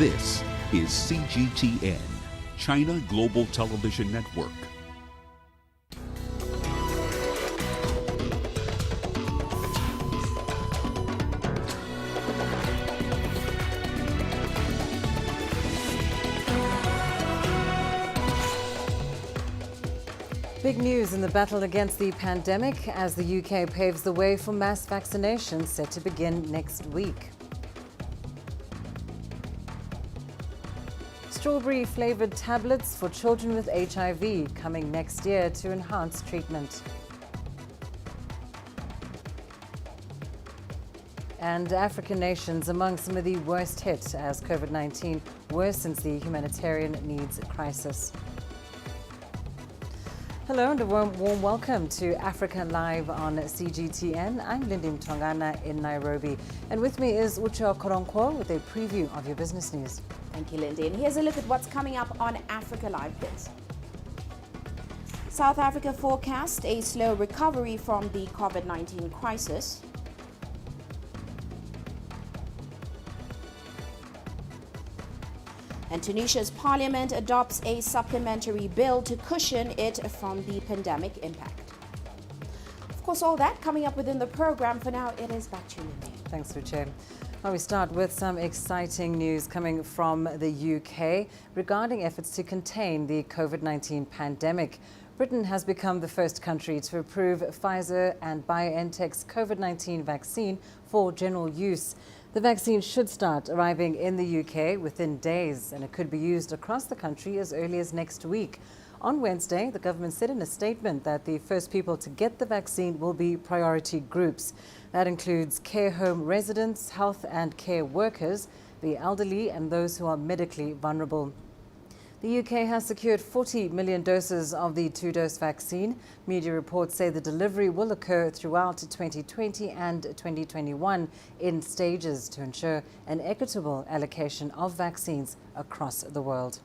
This is CGTN, China Global Television Network. Big news in the battle against the pandemic as the UK paves the way for mass vaccination set to begin next week. Strawberry-flavoured tablets for children with HIV coming next year to enhance treatment. And African nations among some of the worst hit as COVID-19 worsens the humanitarian needs crisis. Hello and a warm welcome to Africa Live on CGTN. I'm Lindy Mtongana in Nairobi. And with me is Ucho Koronkwo with a preview of your business news. Thank you, Lindy. And here's a look at what's coming up on Africa Live, please. South Africa forecast a slow recovery from the COVID-19 crisis. And Tunisia's parliament adopts a supplementary bill to cushion it from the pandemic impact. Of course, all that coming up within the program. For now, it is back to you, Lindy. Thanks, Uche. Well, we start with some exciting news coming from the UK regarding efforts to contain the COVID-19 pandemic. Britain has become the first country to approve Pfizer and BioNTech's COVID-19 vaccine for general use. The vaccine should start arriving in the UK within days, and it could be used across the country as early as next week. On Wednesday, the government said in a statement that the first people to get the vaccine will be priority groups. That includes care home residents, health and care workers, the elderly, and those who are medically vulnerable. The UK has secured 40 million doses of the two-dose vaccine. Media reports say the delivery will occur throughout 2020 and 2021 in stages to ensure an equitable allocation of vaccines across the world.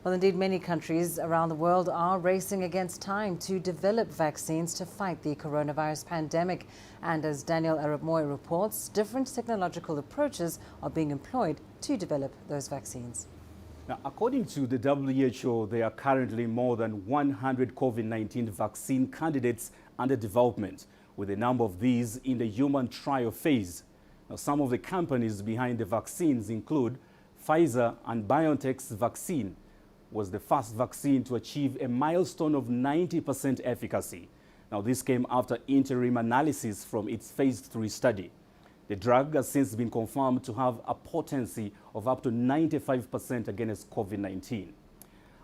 Well, indeed, many countries around the world are racing against time to develop vaccines to fight the coronavirus pandemic. And as Daniel Arab-Moy reports, different technological approaches are being employed to develop those vaccines. Now, according to the WHO, there are currently more than 100 COVID-19 vaccine candidates under development, with a number of these in the human trial phase. Now, some of the companies behind the vaccines include Pfizer, and BioNTech's vaccine was the first vaccine to achieve a milestone of 90% efficacy. Now, this came after interim analysis from its phase 3 study. The drug has since been confirmed to have a potency of up to 95% against COVID-19.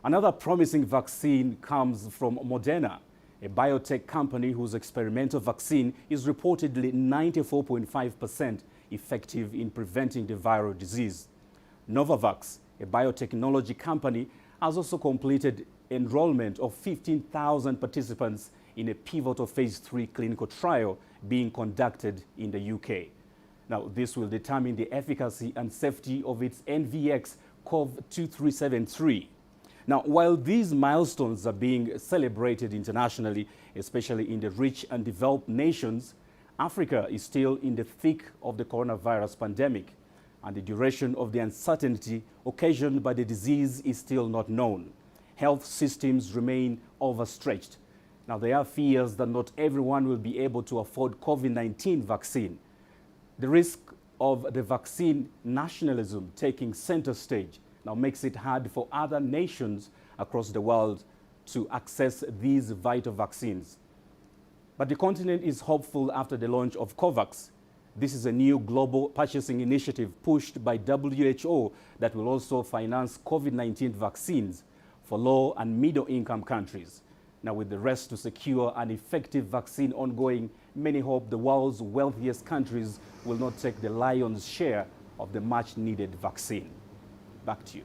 Another promising vaccine comes from Moderna, a biotech company whose experimental vaccine is reportedly 94.5% effective in preventing the viral disease. Novavax, a biotechnology company, has also completed enrollment of 15,000 participants in a pivotal phase 3 clinical trial being conducted in the UK. Now, this will determine the efficacy and safety of its NVX-CoV2373. Now, while these milestones are being celebrated internationally, especially in the rich and developed nations, Africa is still in the thick of the coronavirus pandemic, and the duration of the uncertainty occasioned by the disease is still not known. Health systems remain overstretched. Now, there are fears that not everyone will be able to afford COVID-19 vaccine. The risk of the vaccine nationalism taking center stage now makes it hard for other nations across the world to access these vital vaccines. But the continent is hopeful after the launch of COVAX. This is a new global purchasing initiative pushed by WHO that will also finance COVID-19 vaccines for low and middle income countries. Now, with the rest to secure an effective vaccine ongoing, many hope the world's wealthiest countries will not take the lion's share of the much-needed vaccine. Back to you.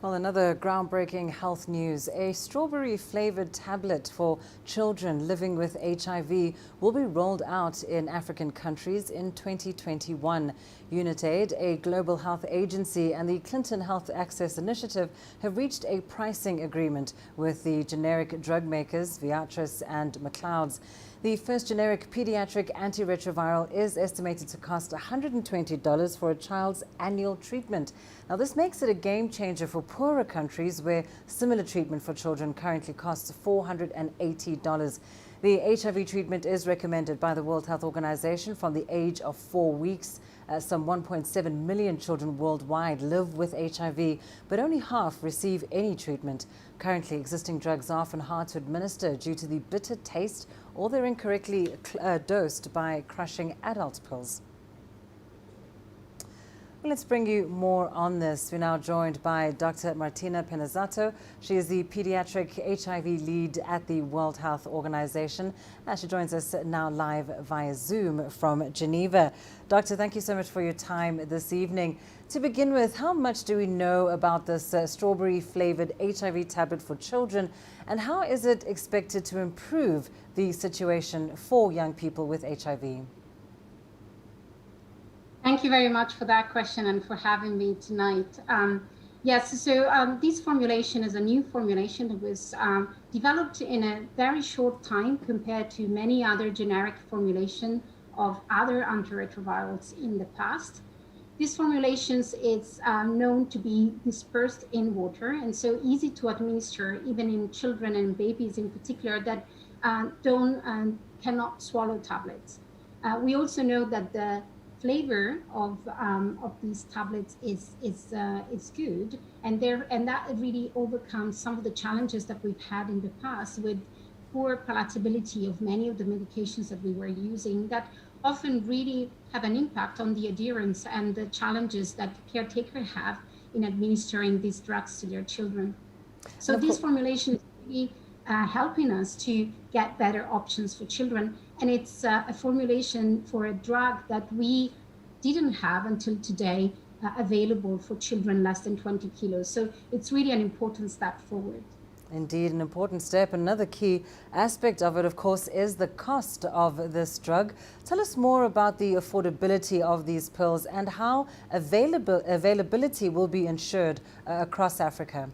Well, another groundbreaking health news. A strawberry-flavored tablet for children living with HIV will be rolled out in African countries in 2021. UNITAID, a global health agency, and the Clinton Health Access Initiative have reached a pricing agreement with the generic drug makers Viatris and McLeod's. The first generic pediatric antiretroviral is estimated to cost $120 for a child's annual treatment. Now, this makes it a game changer for poorer countries where similar treatment for children currently costs $480. The HIV treatment is recommended by the World Health Organization from the age of 4 weeks. Some 1.7 million children worldwide live with HIV, but only half receive any treatment. Currently, existing drugs are often hard to administer due to the bitter taste, or they're incorrectly dosed by crushing adult pills. Well, let's bring you more on this. We're now joined by Dr. Martina Penazzato. She is the pediatric HIV lead at the World Health Organization. She joins us now live via Zoom from Geneva. Doctor, thank you so much for your time this evening. To begin with, how much do we know about this strawberry-flavored HIV tablet for children, and how is it expected to improve the situation for young people with HIV? Thank you very much for that question and for having me tonight. Yes, so this formulation is a new formulation that was developed in a very short time compared to many other generic formulations of other antiretrovirals in the past. This formulation is known to be dispersed in water and so easy to administer, even in children and babies in particular that cannot swallow tablets. We also know that the flavor of these tablets is good, and that really overcomes some of the challenges that we've had in the past with poor palatability of many of the medications that we were using that often really have an impact on the adherence and the challenges that caretakers have in administering these drugs to their children. So this formulation is really helping us to get better options for children. And it's a formulation for a drug that we didn't have until today available for children less than 20 kilos. So it's really an important step forward. Indeed, an important step. Another key aspect of it, of course, is the cost of this drug. Tell us more about the affordability of these pills and how availability will be ensured across Africa.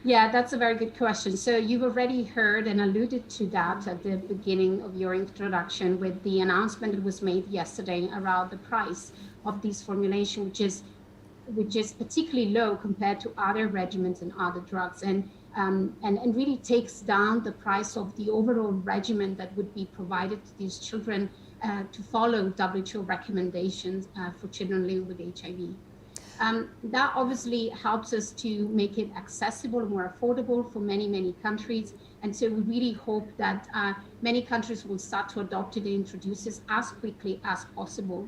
Yeah, that's a very good question. So you've already heard and alluded to that at the beginning of your introduction with the announcement that was made yesterday around the price of this formulation, which is particularly low compared to other regimens and other drugs, and really takes down the price of the overall regimen that would be provided to these children to follow WHO recommendations for children living with HIV. That obviously helps us to make it accessible, more affordable for many, many countries. And so we really hope that many countries will start to adopt it and introduce this as quickly as possible.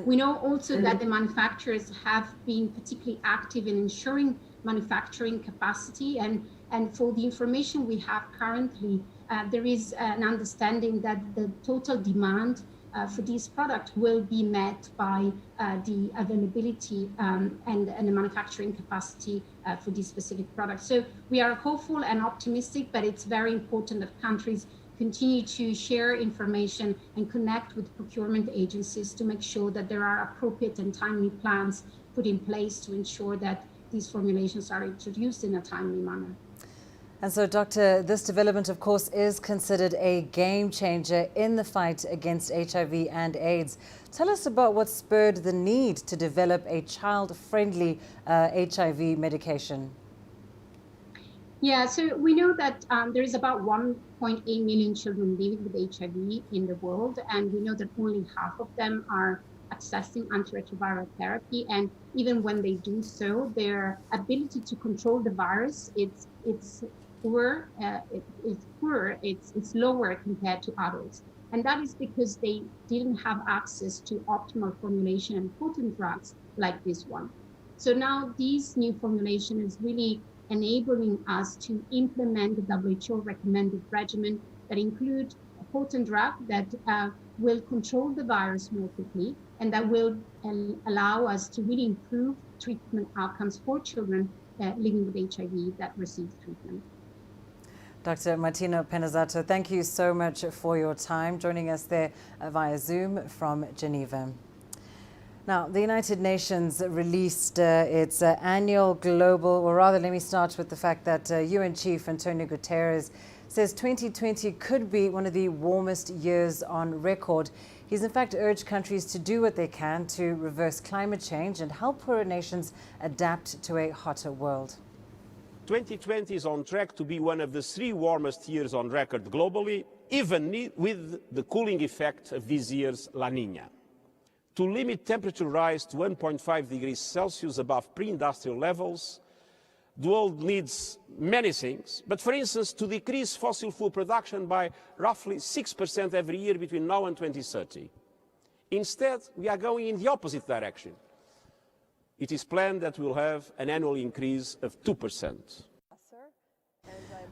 We know also that the manufacturers have been particularly active in ensuring manufacturing capacity. And for the information we have currently, there is an understanding that the total demand for this product will be met by the availability and the manufacturing capacity for this specific product. So we are hopeful and optimistic, but it's very important that countries continue to share information and connect with procurement agencies to make sure that there are appropriate and timely plans put in place to ensure that these formulations are introduced in a timely manner. And so, Doctor, this development, of course, is considered a game changer in the fight against HIV and AIDS. Tell us about what spurred the need to develop a child-friendly HIV medication. Yeah, so we know that there is about 1.8 million children living with HIV in the world, and we know that only half of them are accessing antiretroviral therapy. And even when they do so, their ability to control the virus, it's poor, it's lower compared to adults. And that is because they didn't have access to optimal formulation and potent drugs like this one. So now this new formulation is really enabling us to implement the WHO recommended regimen that include a potent drug that will control the virus more quickly, and that will allow us to really improve treatment outcomes for children living with HIV that receive treatment. Dr. Martina Penazzato, thank you so much for your time, joining us there via Zoom from Geneva. Now, the United Nations released its annual global, or rather, let me start with the fact that UN Chief Antonio Guterres says 2020 could be one of the warmest years on record. He's in fact urged countries to do what they can to reverse climate change and help poorer nations adapt to a hotter world. 2020 is on track to be one of the 3 warmest years on record globally, even with the cooling effect of this year's La Niña. To limit temperature rise to 1.5 degrees Celsius above pre-industrial levels, the world needs many things, but for instance, to decrease fossil fuel production by roughly 6% every year between now and 2030. Instead, we are going in the opposite direction. It is planned that we'll have an annual increase of 2%.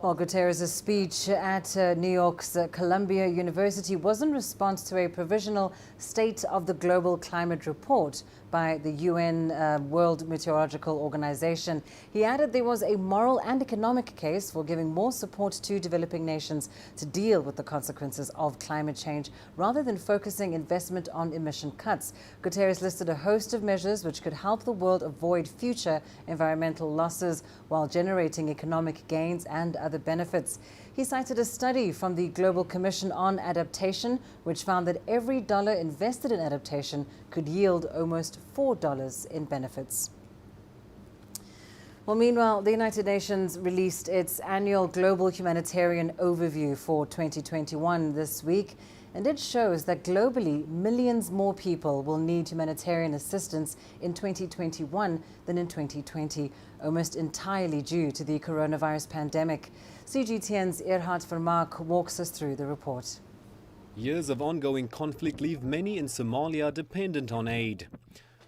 Well, Guterres' speech at New York's Columbia University was in response to a provisional State of the Global Climate Report by the UN World Meteorological Organization. He added there was a moral and economic case for giving more support to developing nations to deal with the consequences of climate change rather than focusing investment on emission cuts. Guterres listed a host of measures which could help the world avoid future environmental losses while generating economic gains and other benefits. He cited a study from the Global Commission on Adaptation, which found that every dollar invested in adaptation could yield almost $4 in benefits. Well, meanwhile, the United Nations released its annual Global Humanitarian Overview for 2021 this week, and it shows that globally, millions more people will need humanitarian assistance in 2021 than in 2020, almost entirely due to the coronavirus pandemic. CGTN's Erhard Vermaak walks us through the report. Years of ongoing conflict leave many in Somalia dependent on aid.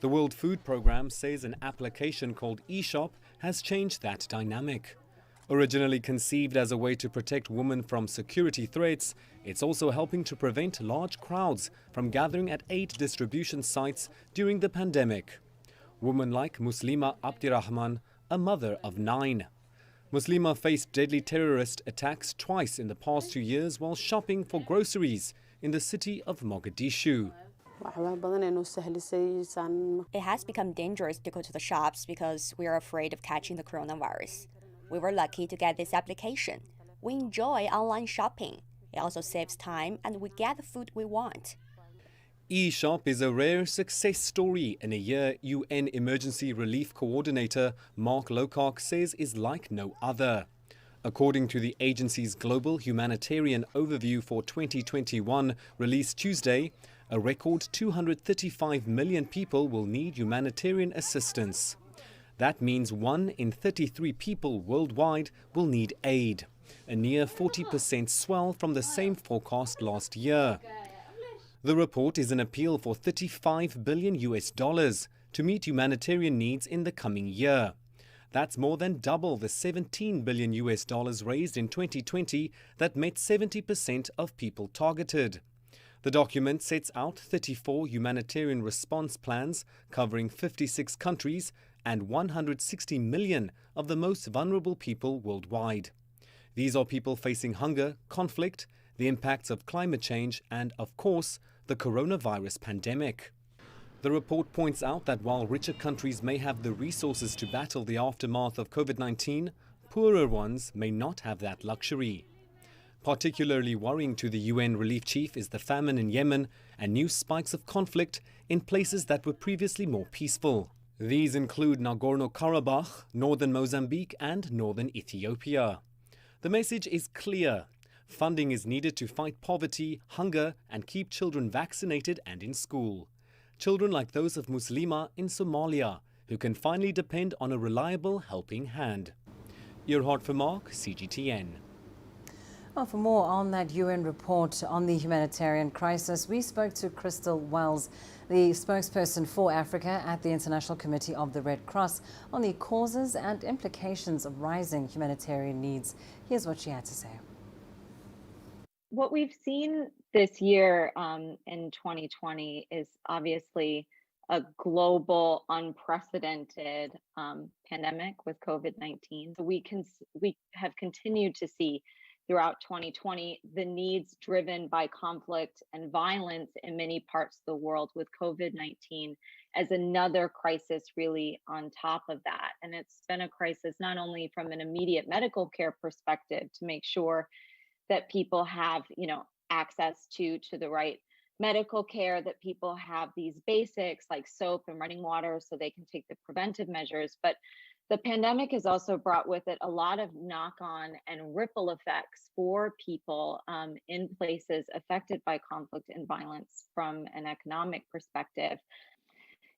The World Food Programme says an application called eShop has changed that dynamic. Originally conceived as a way to protect women from security threats, it's also helping to prevent large crowds from gathering at aid distribution sites during the pandemic. Women like Muslima Abdirahman, a mother of 9. Muslima faced deadly terrorist attacks twice in the past 2 years while shopping for groceries in the city of Mogadishu. It has become dangerous to go to the shops because we are afraid of catching the coronavirus. We were lucky to get this application. We enjoy online shopping. It also saves time and we get the food we want. eShop is a rare success story in a year UN Emergency Relief Coordinator Mark Lowcock says is like no other. According to the agency's Global Humanitarian Overview for 2021, released Tuesday, a record 235 million people will need humanitarian assistance. That means 1 in 33 people worldwide will need aid, a near 40% swell from the same forecast last year. The report is an appeal for $35 billion to meet humanitarian needs in the coming year. That's more than double the $17 billion raised in 2020 that met 70% of people targeted. The document sets out 34 humanitarian response plans covering 56 countries and 160 million of the most vulnerable people worldwide. These are people facing hunger, conflict, the impacts of climate change, and, of course, the coronavirus pandemic. The report points out that while richer countries may have the resources to battle the aftermath of COVID-19, poorer ones may not have that luxury. Particularly worrying to the UN relief chief is the famine in Yemen and new spikes of conflict in places that were previously more peaceful. These include Nagorno-Karabakh, northern Mozambique, and northern Ethiopia. The message is clear. Funding is needed to fight poverty, hunger, and keep children vaccinated and in school. Children like those of Muslima in Somalia, who can finally depend on a reliable helping hand. Erhard Vermaak, CGTN. Well, for more on that UN report on the humanitarian crisis, we spoke to Crystal Wells, the spokesperson for Africa at the International Committee of the Red Cross, on the causes and implications of rising humanitarian needs. Here's what she had to say. What we've seen this year in 2020 is obviously a global, unprecedented pandemic with COVID-19. So we have continued to see throughout 2020 the needs driven by conflict and violence in many parts of the world, with COVID-19 as another crisis really on top of that. And it's been a crisis not only from an immediate medical care perspective to make sure that people have, access to the right medical care, that people have these basics like soap and running water so they can take the preventive measures. But the pandemic has also brought with it a lot of knock-on and ripple effects for people in places affected by conflict and violence from an economic perspective.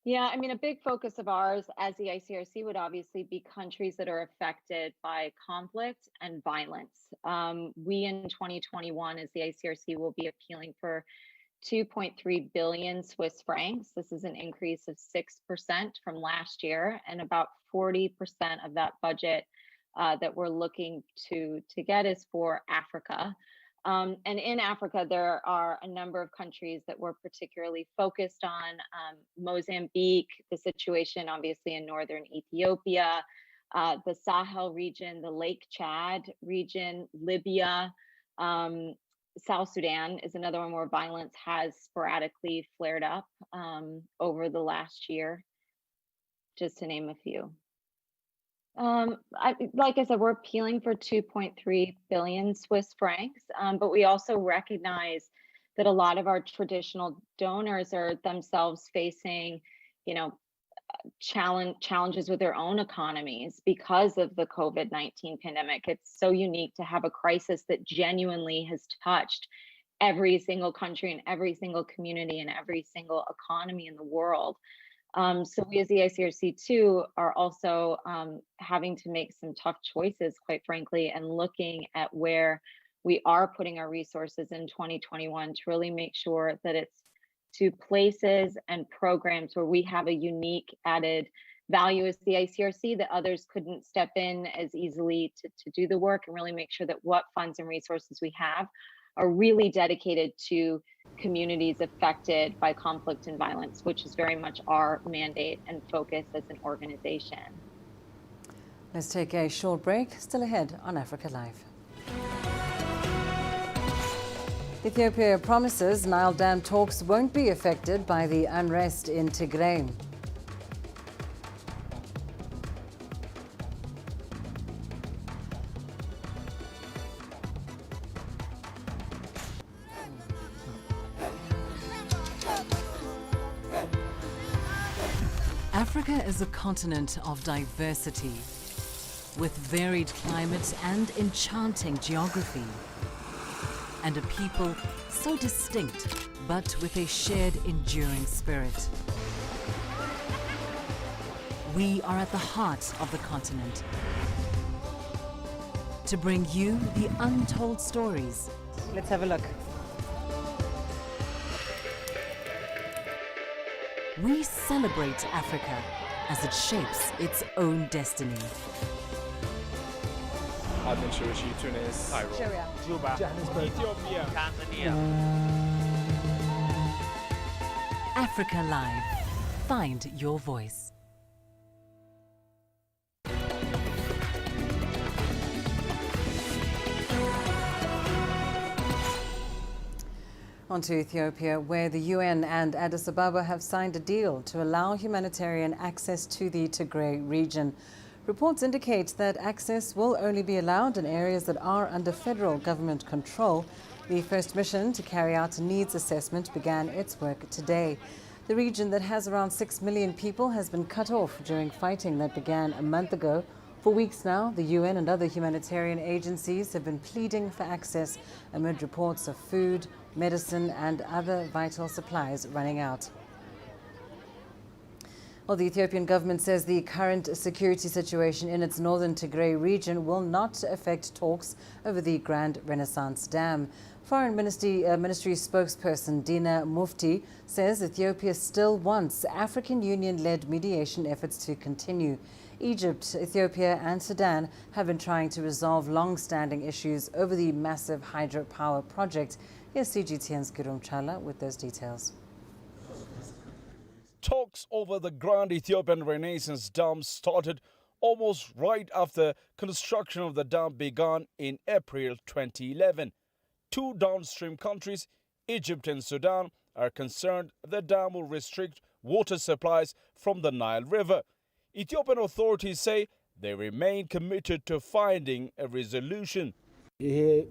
Yeah, I mean, a big focus of ours as the ICRC would obviously be countries that are affected by conflict and violence. We in 2021 as the ICRC will be appealing for 2.3 billion Swiss francs. This is an increase of 6% from last year, and about 40% of that budget that we're looking to get is for Africa. And in Africa, there are a number of countries that we're particularly focused on. Mozambique, the situation obviously in northern Ethiopia, the Sahel region, the Lake Chad region, Libya, South Sudan is another one where violence has sporadically flared up over the last year, just to name a few. Like I said, we're appealing for 2.3 billion Swiss francs, but we also recognize that a lot of our traditional donors are themselves facing, challenges with their own economies because of the COVID-19 pandemic. It's so unique to have a crisis that genuinely has touched every single country and every single community and every single economy in the world. So we as the ICRC too are also having to make some tough choices, quite frankly, and looking at where we are putting our resources in 2021 to really make sure that it's to places and programs where we have a unique added value as the ICRC that others couldn't step in as easily to do the work, and really make sure that what funds and resources we have are really dedicated to communities affected by conflict and violence, which is very much our mandate and focus as an organization. Let's take a short break. Still ahead on Africa Live. Ethiopia promises Nile Dam talks won't be affected by the unrest in Tigray. Africa is a continent of diversity, with varied climates and enchanting geography, and a people so distinct, but with a shared enduring spirit. We are at the heart of the continent to bring you the untold stories. Let's have a look. We celebrate Africa as it shapes its own destiny. I've been Tunis, Cairo, Juba, Ethiopia, Tanzania. Africa Live. Find your voice. On to Ethiopia, where the UN and Addis Ababa have signed a deal to allow humanitarian access to the Tigray region. Reports indicate that access will only be allowed in areas that are under federal government control. The first mission to carry out a needs assessment began its work today. The region that has around 6 million people has been cut off during fighting that began a month ago. For weeks now, the UN and other humanitarian agencies have been pleading for access amid reports of food, medicine and other vital supplies running out. Well, the Ethiopian government says the current security situation in its northern Tigray region will not affect talks over the Grand Renaissance Dam. Foreign Ministry spokesperson Dina Mufti says Ethiopia still wants African Union-led mediation efforts to continue. Egypt, Ethiopia and Sudan have been trying to resolve long-standing issues over the massive hydropower project. Here's CGTN's Girum Chala with those details. Talks over the Grand Ethiopian Renaissance Dam started almost right after construction of the dam began in April 2011. Two downstream countries, Egypt and Sudan, are concerned the dam will restrict water supplies from the Nile River. Ethiopian authorities say they remain committed to finding a resolution. We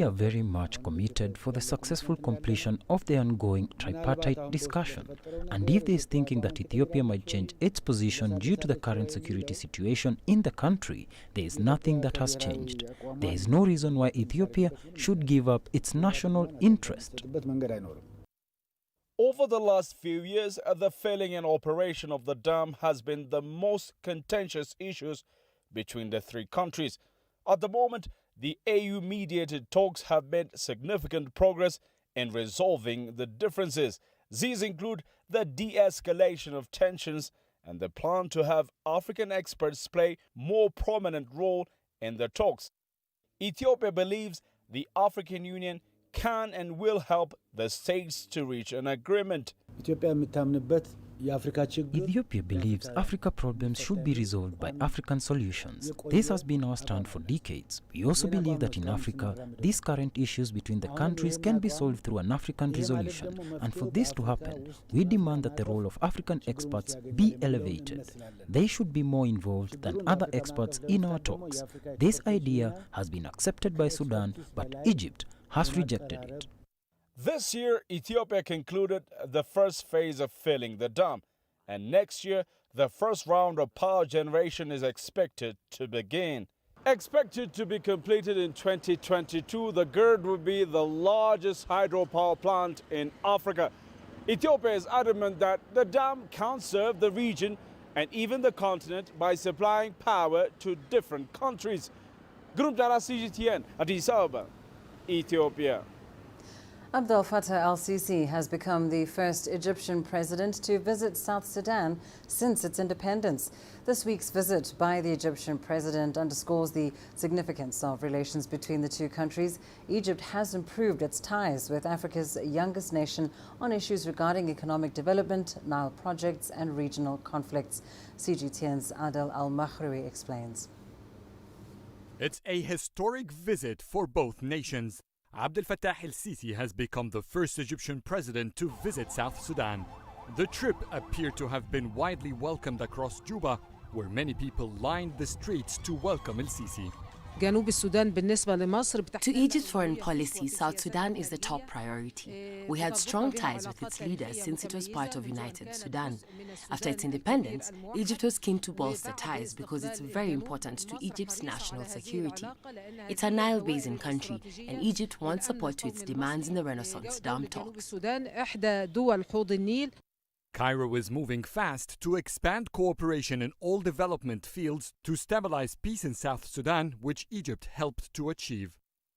are very much committed for the successful completion of the ongoing tripartite discussion. And if there is thinking that Ethiopia might change its position due to the current security situation in the country, there is nothing that has changed. There is no reason why Ethiopia should give up its national interest. Over the last few years, the filling and operation of the dam has been the most contentious issues between the three countries. At the moment, the AU-mediated talks have made significant progress in resolving the differences. These include the de-escalation of tensions and the plan to have African experts play more prominent role in the talks. Ethiopia believes the African Union can and will help the states to reach an agreement. Ethiopia believes Africa problems should be resolved by African solutions. This has been our stand for decades. We also believe that in Africa, these current issues between the countries can be solved through an African resolution. And for this to happen, we demand that the role of African experts be elevated. They should be more involved than other experts in our talks. This idea has been accepted by Sudan, but Egypt has rejected it. This year, Ethiopia concluded the first phase of filling the dam, and next year, the first round of power generation is expected to begin. Expected to be completed in 2022, the GERD will be the largest hydropower plant in Africa. Ethiopia is adamant that the dam can serve the region and even the continent by supplying power to different countries. Group Dara CGTN, Addis Ababa, Ethiopia. Abdel Fattah al-Sisi has become the first Egyptian president to visit South Sudan since its independence. This week's visit by the Egyptian president underscores the significance of relations between the two countries. Egypt has improved its ties with Africa's youngest nation on issues regarding economic development, Nile projects and regional conflicts. CGTN's Adel Al-Makhraoui explains. It's a historic visit for both nations. Abdel Fattah al-Sisi has become the first Egyptian president to visit South Sudan. The trip appeared to have been widely welcomed across Juba, where many people lined the streets to welcome al-Sisi. To Egypt's foreign policy, South Sudan is the top priority. We had strong ties with its leaders since it was part of United Sudan. After its independence, Egypt was keen to bolster ties because it's very important to Egypt's national security. It's a Nile basin country, and Egypt wants support to its demands in the Renaissance Dam talks. Cairo is moving fast to expand cooperation in all development fields to stabilize peace in South Sudan, which Egypt helped to achieve.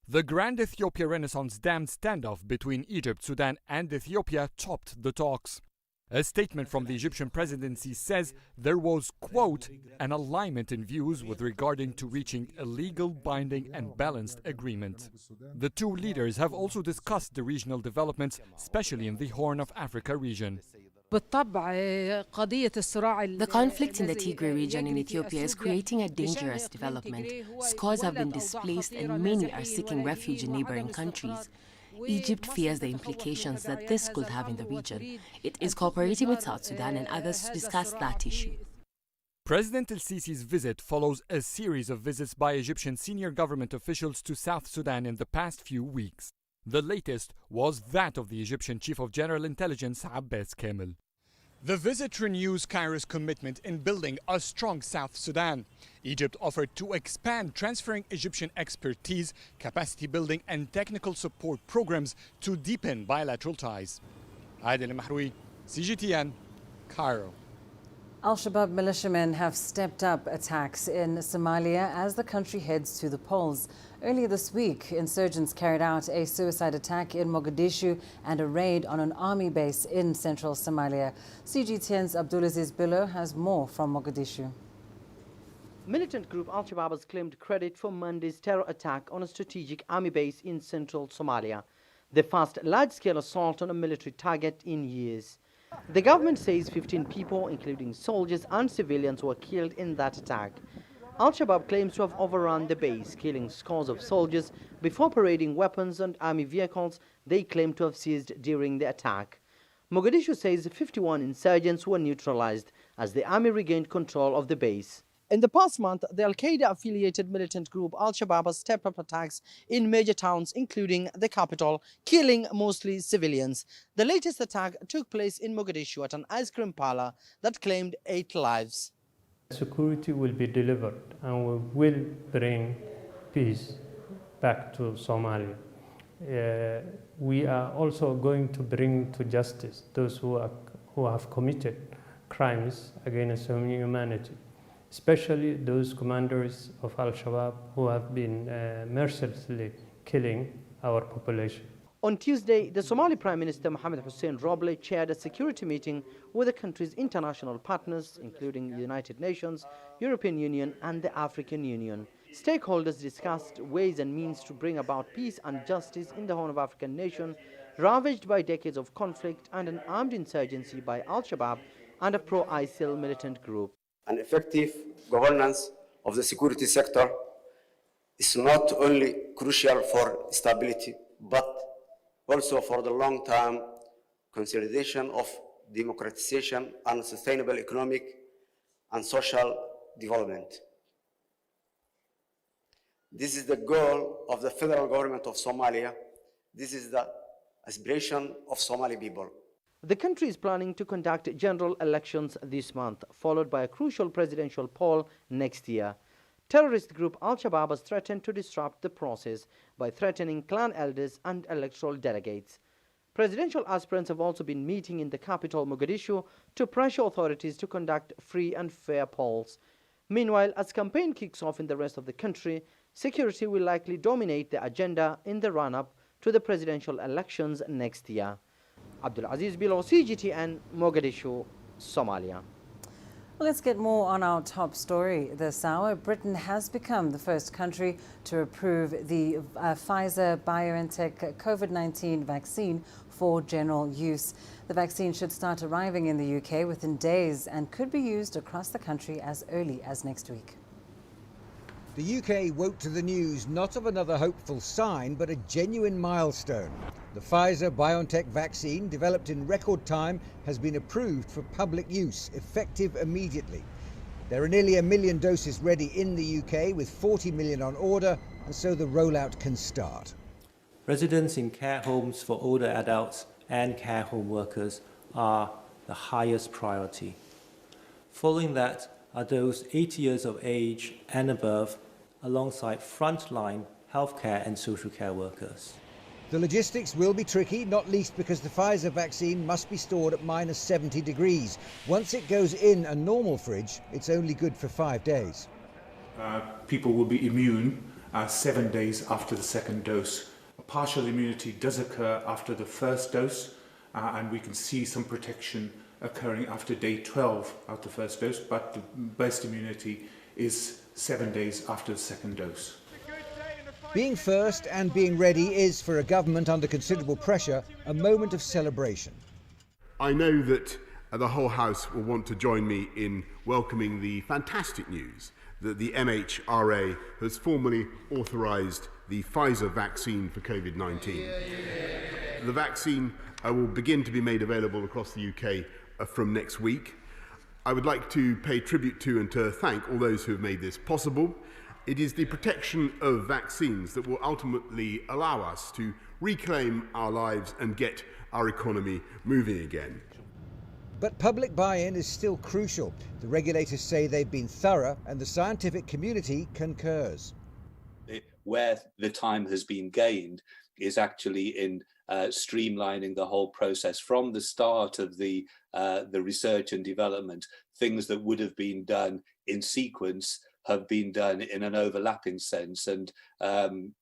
The Grand Ethiopia Renaissance Dam standoff between Egypt, Sudan, and Ethiopia topped the talks. A statement from the Egyptian presidency says there was, quote, an alignment in views with regarding to reaching a legal, binding, and balanced agreement. The two leaders have also discussed the regional developments, especially in the Horn of Africa region. The conflict in the Tigray region in Ethiopia is creating a dangerous development. Scores have been displaced and many are seeking refuge in neighboring countries. Egypt fears the implications that this could have in the region. It is cooperating with South Sudan and others to discuss that issue. President al-Sisi's visit follows a series of visits by Egyptian senior government officials to South Sudan in the past few weeks. The latest was that of the Egyptian Chief of General Intelligence, Abbas Kamel. The visit renews Cairo's commitment in building a strong South Sudan. Egypt offered to expand transferring Egyptian expertise, capacity building and technical support programs to deepen bilateral ties. Adel Al-Makhraoui, CGTN, Cairo. Al-Shabaab militiamen have stepped up attacks in Somalia as the country heads to the polls. Earlier this week, insurgents carried out a suicide attack in Mogadishu and a raid on an army base in central Somalia. CGTN's Abdulaziz Billo has more from Mogadishu. Militant group Al-Shabaab has claimed credit for Monday's terror attack on a strategic army base in central Somalia, the first large-scale assault on a military target in years. The government says 15 people, including soldiers and civilians, were killed in that attack. Al-Shabaab claims to have overrun the base, killing scores of soldiers before parading weapons and army vehicles they claim to have seized during the attack. Mogadishu says 51 insurgents were neutralized as the army regained control of the base. In the past month, the Al-Qaeda-affiliated militant group Al-Shabaab has stepped up attacks in major towns, including the capital, killing mostly civilians. The latest attack took place in Mogadishu at an ice cream parlor that claimed 8 lives. Security will be delivered and we will bring peace back to Somalia. We are also going to bring to justice those who have committed crimes against humanity, especially those commanders of Al-Shabaab who have been mercilessly killing our population. On Tuesday, the Somali Prime Minister Mohamed Hussein Roble chaired a security meeting with the country's international partners, including the United Nations, European Union and the African Union. Stakeholders discussed ways and means to bring about peace and justice in the Horn of African nation, ravaged by decades of conflict and an armed insurgency by Al-Shabaab and a pro-ISIL militant group. An effective governance of the security sector is not only crucial for stability, but also for the long-term consolidation of democratization and sustainable economic and social development. This is the goal of the federal government of Somalia. This is the aspiration of Somali people. The country is planning to conduct general elections this month, followed by a crucial presidential poll next year. Terrorist group Al-Shabaab has threatened to disrupt the process by threatening clan elders and electoral delegates. Presidential aspirants have also been meeting in the capital, Mogadishu, to pressure authorities to conduct free and fair polls. Meanwhile, as campaign kicks off in the rest of the country, security will likely dominate the agenda in the run-up to the presidential elections next year. Abdul Aziz Bilo, CGTN, Mogadishu, Somalia. Well, let's get more on our top story this hour. Britain has become the first country to approve the Pfizer-BioNTech COVID-19 vaccine for general use. The vaccine should start arriving in the UK within days and could be used across the country as early as next week. The UK woke to the news not of another hopeful sign, but a genuine milestone. The Pfizer-BioNTech vaccine, developed in record time, has been approved for public use, effective immediately. There are nearly 1 million doses ready in the UK, with 40 million on order, and so the rollout can start. Residents in care homes for older adults and care home workers are the highest priority. Following that are those 80 years of age and above, alongside frontline healthcare and social care workers. The logistics will be tricky, not least because the Pfizer vaccine must be stored at -70 degrees. Once it goes in a normal fridge, it's only good for 5 days. People will be immune 7 days after the second dose. A partial immunity does occur after the first dose, and we can see some protection occurring after day 12 of the first dose, but the best immunity is 7 days after the second dose. Being first and being ready is, for a government under considerable pressure, a moment of celebration. I know that the whole House will want to join me in welcoming the fantastic news that the MHRA has formally authorised the Pfizer vaccine for COVID-19. The vaccine will begin to be made available across the UK from next week. I would like to pay tribute to and to thank all those who have made this possible. It is the protection of vaccines that will ultimately allow us to reclaim our lives and get our economy moving again. But public buy-in is still crucial. The regulators say they've been thorough and the scientific community concurs. Where the time has been gained is actually in streamlining the whole process from the start of the research and development. Things that would have been done in sequence have been done in an overlapping sense, and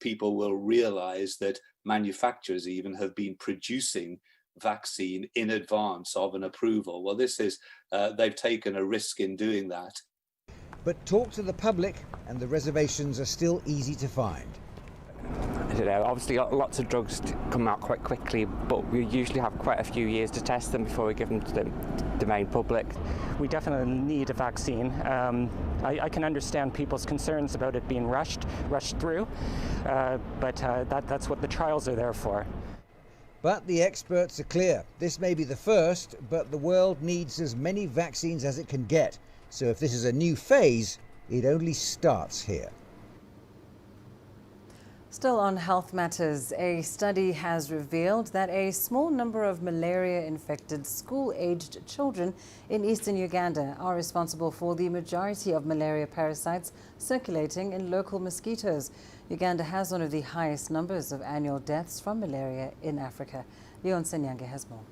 people will realize that manufacturers even have been producing vaccine in advance of an approval. Well, this is, they've taken a risk in doing that. But talk to the public and the reservations are still easy to find. I don't know, obviously lots of drugs come out quite quickly, but we usually have quite a few years to test them before we give them to the main public. We definitely need a vaccine. I can understand people's concerns about it being rushed through, but that's what the trials are there for. But the experts are clear. This may be the first, but the world needs as many vaccines as it can get. So if this is a new phase, It only starts here. Still on health matters, a study has revealed that a small number of malaria-infected school-aged children in eastern Uganda are responsible for the majority of malaria parasites circulating in local mosquitoes. Uganda has one of the highest numbers of annual deaths from malaria in Africa. Leon Senyange has more.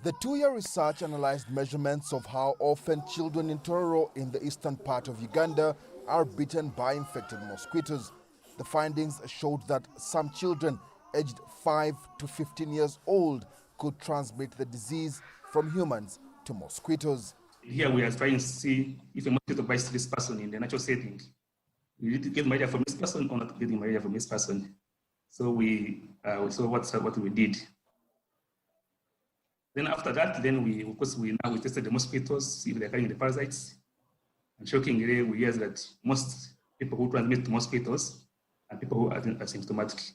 The two-year research analyzed measurements of how often children in Tororo in the eastern part of Uganda are bitten by infected mosquitoes. The findings showed that some children aged 5 to 15 years old could transmit the disease from humans to mosquitoes. Here we are trying to see if a mosquito bites this person in the natural setting. We need to get malaria from this person or not getting malaria from this person. So we saw what we did. Then after that, we tested the mosquitoes, see if they're carrying the parasites. And shockingly, we hear that most people who transmit to mosquitoes are people who are asymptomatic.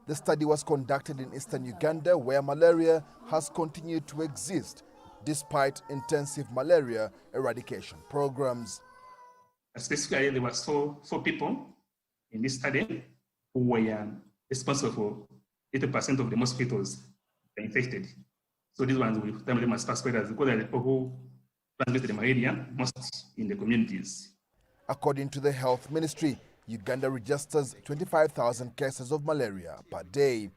The study was conducted in eastern Uganda, where malaria has continued to exist despite intensive malaria eradication programs. Specifically, there were four people in this study who were responsible for 80% of the mosquitoes that are infected. So these ones, we term them as spreaders because they are the people who transmit the malaria most in the communities. According to the Health Ministry, Uganda registers 25,000 cases of malaria per day.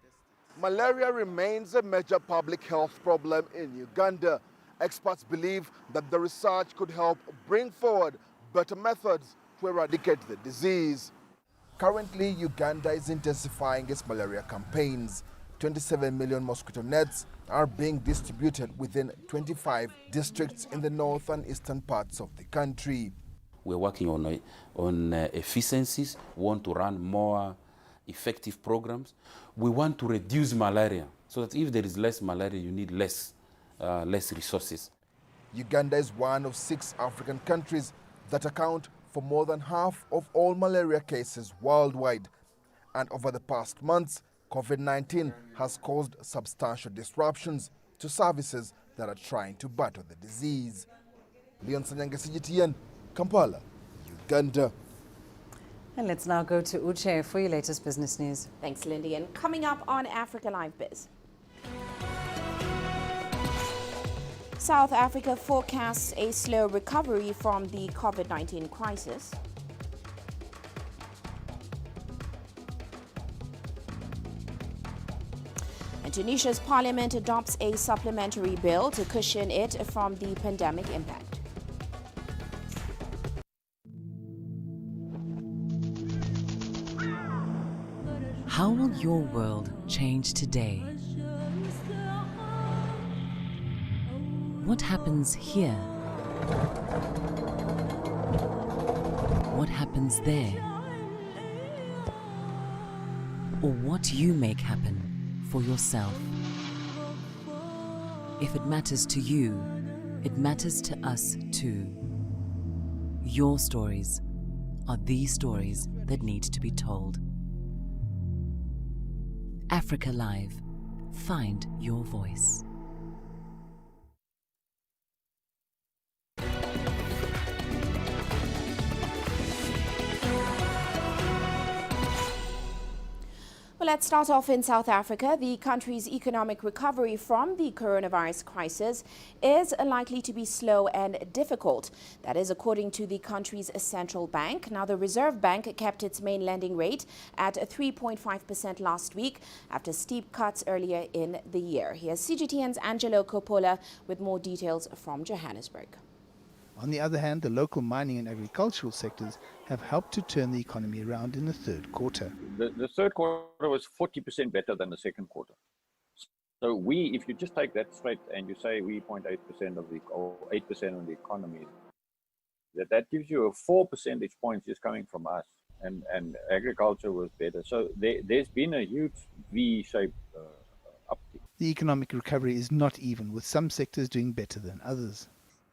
Malaria remains a major public health problem in Uganda. Experts believe that the research could help bring forward better methods to eradicate the disease. Currently, Uganda is intensifying its malaria campaigns. 27 million mosquito nets are being distributed within 25 districts in the north and eastern parts of the country. We're working on efficiencies. We want to run more effective programs. We want to reduce malaria so that if there is less malaria, you need less resources. Uganda is one of 6 African countries that account for more than half of all malaria cases worldwide. And over the past months, COVID-19 has caused substantial disruptions to services that are trying to battle the disease. Leon Senyange, CGTN, Kampala, Uganda. And let's now go to Uche for your latest business news. Thanks, Lindy. And coming up on Africa Live Biz. South Africa forecasts a slow recovery from the COVID-19 crisis. And Tunisia's parliament adopts a supplementary bill to cushion it from the pandemic impact. How will your world change today? What happens here? What happens there? Or what you make happen for yourself. If it matters to you, it matters to us too. Your stories are the stories that need to be told. Africa Live. Find your voice. Well, let's start off in South Africa. The country's economic recovery from the coronavirus crisis is likely to be slow and difficult. That is according to the country's central bank. Now, the Reserve Bank kept its main lending rate at 3.5% last week after steep cuts earlier in the year. Here's CGTN's Angelo Coppola with more details from Johannesburg. On the other hand, the local mining and agricultural sectors have helped to turn the economy around in the third quarter. The third quarter was 40% better than the second quarter. So if you just take that straight and you say we 0.8% of or 8% of the economy, that gives you a 4 percentage points just coming from us, and agriculture was better. So there's been a huge V-shaped uptick. The economic recovery is not even, with some sectors doing better than others.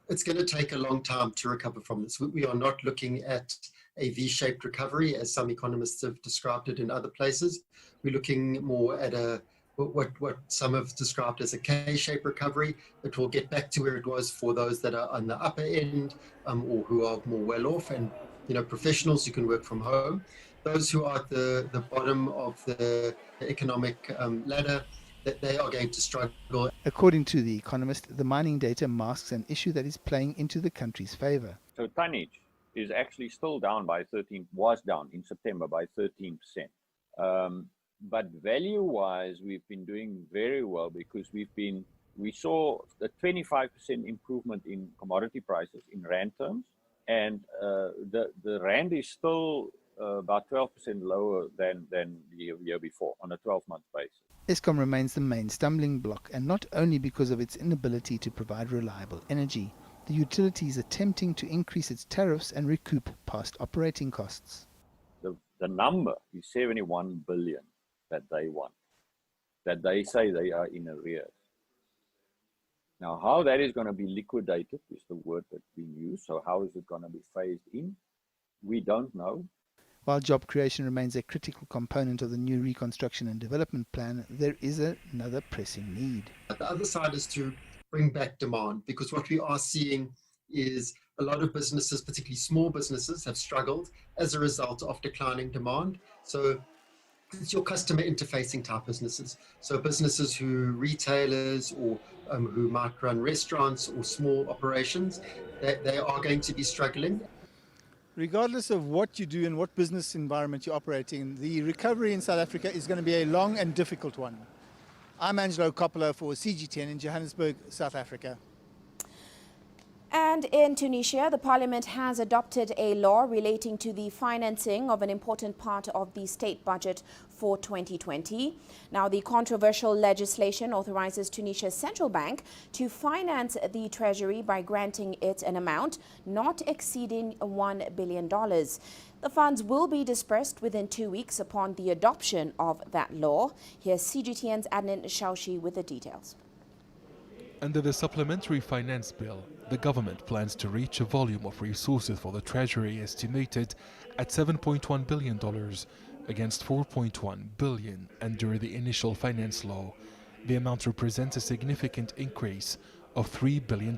It's going to take a long time to recover from this. We are not looking at a V-shaped recovery, as some economists have described it in other places. We're looking more at a what some have described as a K-shaped recovery. It will get back to where it was for those that are on the upper end or who are more well off, and professionals who can work from home. Those who are at the bottom of the economic ladder, that they are going to struggle. According to The Economist, the mining data masks an issue that is playing into the country's favor. So tonnage is actually still down by 13, was down in September by 13%. But value-wise, we've been doing very well because we saw a 25% improvement in commodity prices in rand terms, and the rand is still about 12% lower than the year before on a 12-month basis. Eskom remains the main stumbling block, and not only because of its inability to provide reliable energy. The utility is attempting to increase its tariffs and recoup past operating costs. The number is 71 billion that they want, that they say they are in arrears. Now, how that is going to be liquidated is the word that's being used. So how is it going to be phased in? We don't know. While job creation remains a critical component of the new reconstruction and development plan, there is another pressing need. The other side is to bring back demand, because what we are seeing is a lot of businesses, particularly small businesses, have struggled as a result of declining demand. So it's your customer interfacing type businesses. So businesses retailers or who might run restaurants or small operations, they are going to be struggling. Regardless of what you do and what business environment you operate in, the recovery in South Africa is going to be a long and difficult one. I'm Angelo Coppola for CGTN in Johannesburg, South Africa. And in Tunisia, the parliament has adopted a law relating to the financing of an important part of the state budget for 2020. Now, the controversial legislation authorizes Tunisia's central bank to finance the treasury by granting it an amount not exceeding $1 billion. The funds will be dispersed within 2 weeks upon the adoption of that law. Here's CGTN's Adnan Shaushi with the details. Under the Supplementary Finance Bill, the government plans to reach a volume of resources for the Treasury estimated at $7.1 billion against $4.1 billion under the initial finance law. The amount represents a significant increase of $3 billion.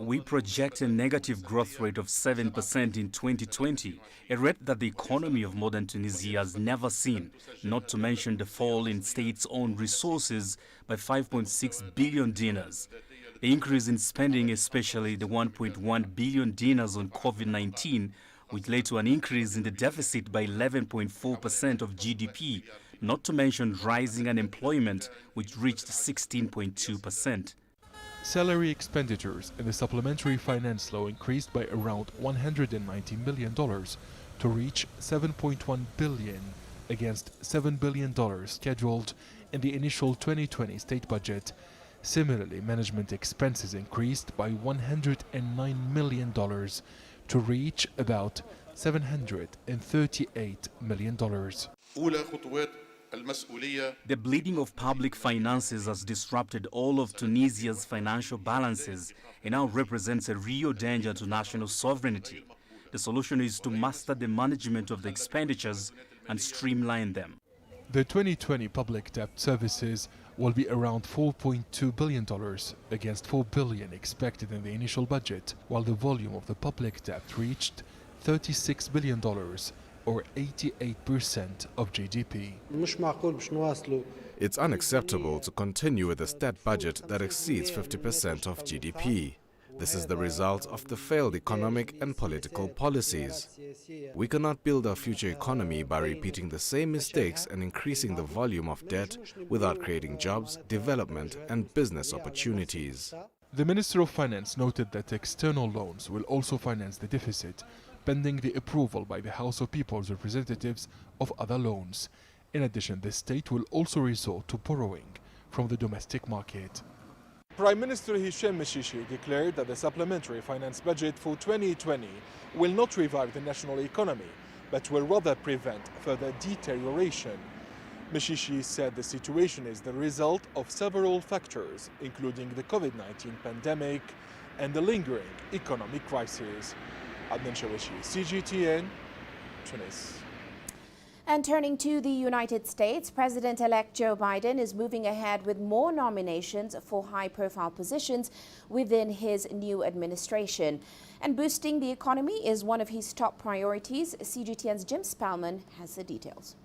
We project a negative growth rate of 7% in 2020, a rate that the economy of modern Tunisia has never seen, not to mention the fall in state-owned resources by 5.6 billion dinars. The increase in spending, especially the 1.1 billion dinars on COVID-19, which led to an increase in the deficit by 11.4% of GDP, not to mention rising unemployment, which reached 16.2%. Salary expenditures in the Supplementary Finance Law increased by around $190 million to reach $7.1 billion against $7 billion scheduled in the initial 2020 state budget. Similarly, management expenses increased by $109 million to reach about $738 million. The bleeding of public finances has disrupted all of Tunisia's financial balances and now represents a real danger to national sovereignty. The solution is to master the management of the expenditures and streamline them. The 2020 public debt services will be around $4.2 billion against $4 billion expected in the initial budget, while the volume of the public debt reached $36 billion, or 88% of GDP. It's unacceptable to continue with a state budget that exceeds 50% of GDP. This is the result of the failed economic and political policies. We cannot build our future economy by repeating the same mistakes and increasing the volume of debt without creating jobs, development and business opportunities. The Minister of Finance noted that external loans will also finance the deficit, pending the approval by the House of People's Representatives of other loans. In addition, the state will also resort to borrowing from the domestic market. Prime Minister Hichem Meshishi declared that the supplementary finance budget for 2020 will not revive the national economy, but will rather prevent further deterioration. Meshishi said the situation is the result of several factors, including the COVID-19 pandemic and the lingering economic crisis. Adnan Shawishi, CGTN, Tunis. And turning to the United States, President-elect Joe Biden is moving ahead with more nominations for high-profile positions within his new administration. And boosting the economy is one of his top priorities. CGTN's Jim Spellman has the details.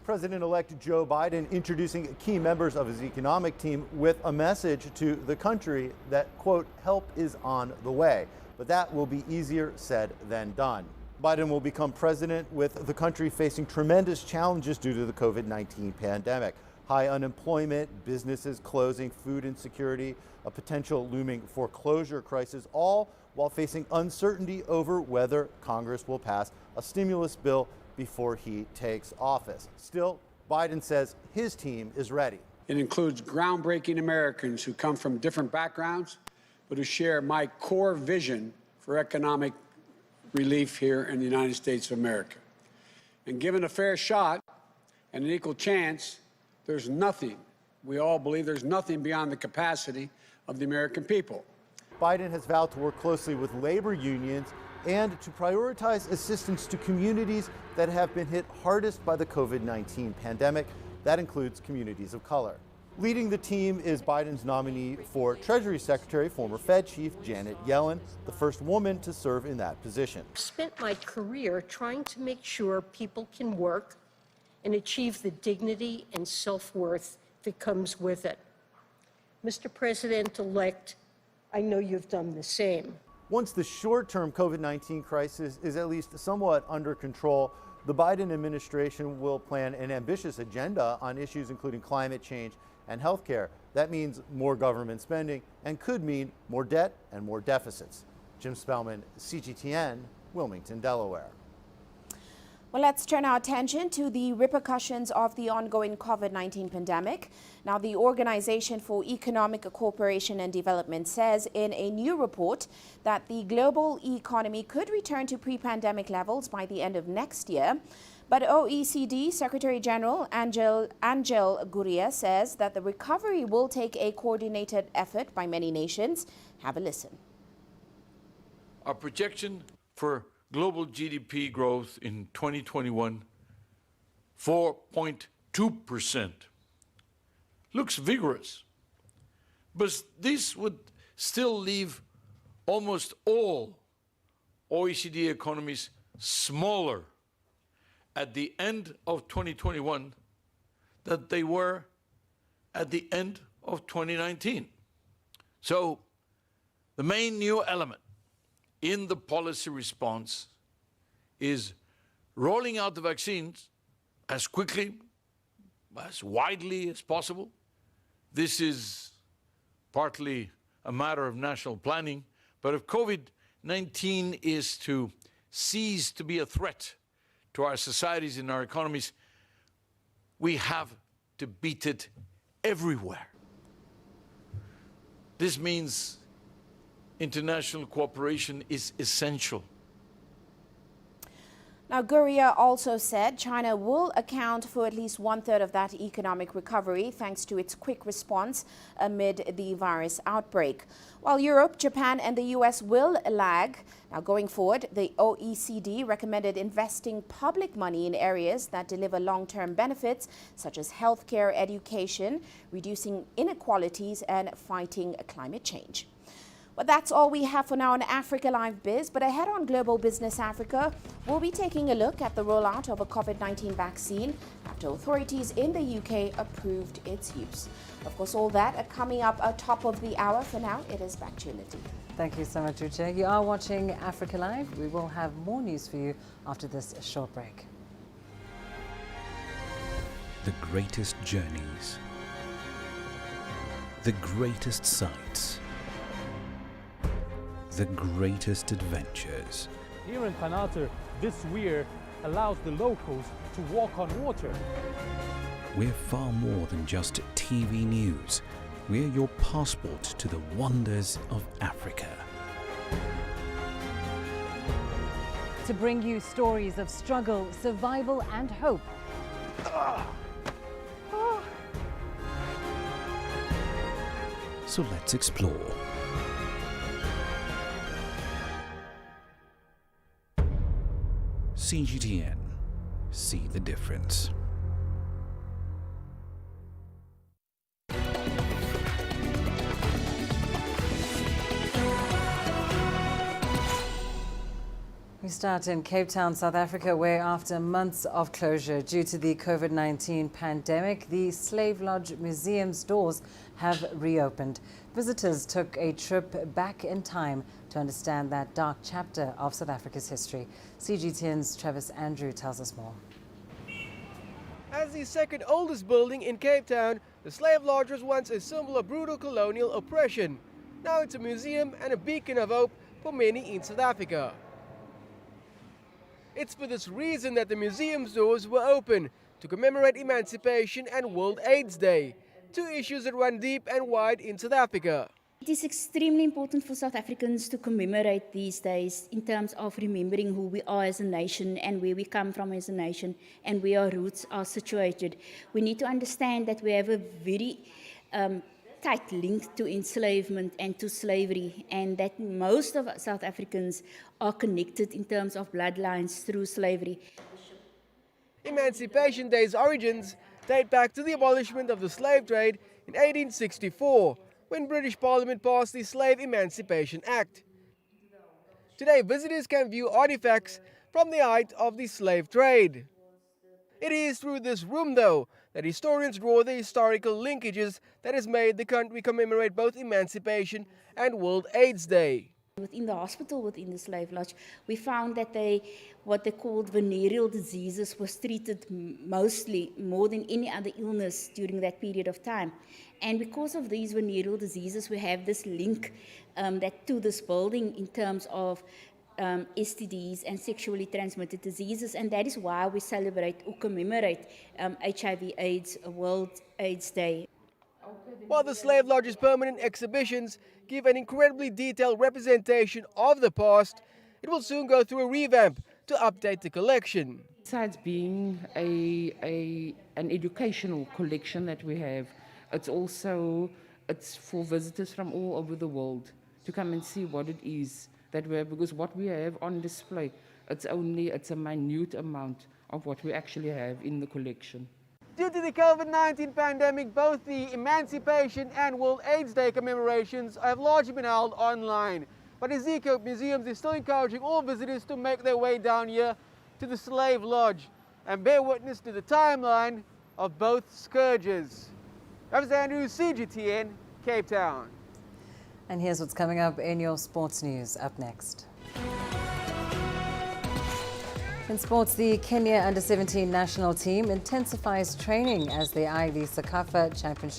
President-elect Joe Biden introducing key members of his economic team with a message to the country that, quote, help is on the way. But that will be easier said than done. Biden will become president with the country facing tremendous challenges due to the COVID-19 pandemic. High unemployment, businesses closing, food insecurity, a potential looming foreclosure crisis, all while facing uncertainty over whether Congress will pass a stimulus bill before he takes office. Still, Biden says his team is ready. It includes groundbreaking Americans who come from different backgrounds, but who share my core vision for economic relief here in the United States of America. And given a fair shot and an equal chance, there's nothing, we all believe there's nothing beyond the capacity of the American people. Biden has vowed to work closely with labor unions and to prioritize assistance to communities that have been hit hardest by the COVID-19 pandemic. That includes communities of color. Leading the team is Biden's nominee for Treasury Secretary, former Fed Chief Janet Yellen, the first woman to serve in that position. I've spent my career trying to make sure people can work and achieve the dignity and self-worth that comes with it. Mr. President-elect, I know you've done the same. Once the short-term COVID-19 crisis is at least somewhat under control, the Biden administration will plan an ambitious agenda on issues including climate change and healthcare. That means more government spending and could mean more debt and more deficits. Jim Spellman, CGTN, Wilmington, Delaware. Well, let's turn our attention to the repercussions of the ongoing COVID-19 pandemic. Now, the Organization for Economic Cooperation and Development says in a new report that the global economy could return to pre-pandemic levels by the end of next year. But OECD Secretary General Angel Gurria says that the recovery will take a coordinated effort by many nations. Have a listen. Our projection for global GDP growth in 2021, 4.2%, looks vigorous, but this would still leave almost all OECD economies smaller at the end of 2021 than they were at the end of 2019. So the main new element in the policy response is rolling out the vaccines as quickly, as widely as possible. This is partly a matter of national planning, but if COVID-19 is to cease to be a threat to our societies and our economies, we have to beat it everywhere. This means international cooperation is essential. Now, Gurria also said China will account for at least 1/3 of that economic recovery thanks to its quick response amid the virus outbreak. While Europe, Japan and the US will lag. Now, going forward, the OECD recommended investing public money in areas that deliver long-term benefits such as healthcare, education, reducing inequalities and fighting climate change. Well, that's all we have for now on Africa Live Biz, but ahead on Global Business Africa, we'll be taking a look at the rollout of a COVID-19 vaccine after authorities in the UK approved its use. Of course, all that are coming up at top of the hour. For now, it is back to you, Lindy. Thank you so much, Uche. You are watching Africa Live. We will have more news for you after this short break. The greatest journeys, the greatest sights, the greatest adventures. Here in Qanater, this weir allows the locals to walk on water. We're far more than just TV news. We're your passport to the wonders of Africa. To bring you stories of struggle, survival and hope. So let's explore. CGTN, see the difference. We start in Cape Town, South Africa, where after months of closure due to the COVID-19 pandemic, the Slave Lodge Museum's doors have reopened. Visitors took a trip back in time to understand that dark chapter of South Africa's history. CGTN's Travis Andrew tells us more. As the second oldest building in Cape Town, the Slave Lodge was once a symbol of brutal colonial oppression. Now it's a museum and a beacon of hope for many in South Africa. It's for this reason that the museum's doors were open, to commemorate Emancipation and World AIDS Day, two issues that run deep and wide in South Africa. It is extremely important for South Africans to commemorate these days in terms of remembering who we are as a nation and where we come from as a nation and where our roots are situated. We need to understand that we have a very tight link to enslavement and to slavery, and that most of South Africans are connected in terms of bloodlines through slavery. Emancipation Day's origins date back to the abolishment of the slave trade in 1864, when British Parliament passed the Slave Emancipation Act. Today, visitors can view artifacts from the height of the slave trade. It is through this room, though, that historians draw the historical linkages that has made the country commemorate both Emancipation and World AIDS Day. Within the hospital, within the Slave Lodge, we found that what they called venereal diseases was treated mostly, more than any other illness during that period of time. And because of these venereal diseases, we have this link to this building in terms of STDs and sexually transmitted diseases, and that is why we celebrate or commemorate HIV/AIDS World AIDS Day. While the Slave Lodge's permanent exhibitions give an incredibly detailed representation of the past, it will soon go through a revamp to update the collection. Besides being an educational collection that we have, it's for visitors from all over the world to come and see what it is that we have, because what we have on display, it's a minute amount of what we actually have in the collection. Due to the COVID-19 pandemic, both the Emancipation and World AIDS Day commemorations have largely been held online. But Ezekiel Museums is still encouraging all visitors to make their way down here to the Slave Lodge and bear witness to the timeline of both scourges. Travis Andrews, CGTN, Cape Town. And here's what's coming up in your sports news up next. In sports, the Kenya Under-17 national team intensifies training as they eye the Sekafa Championship.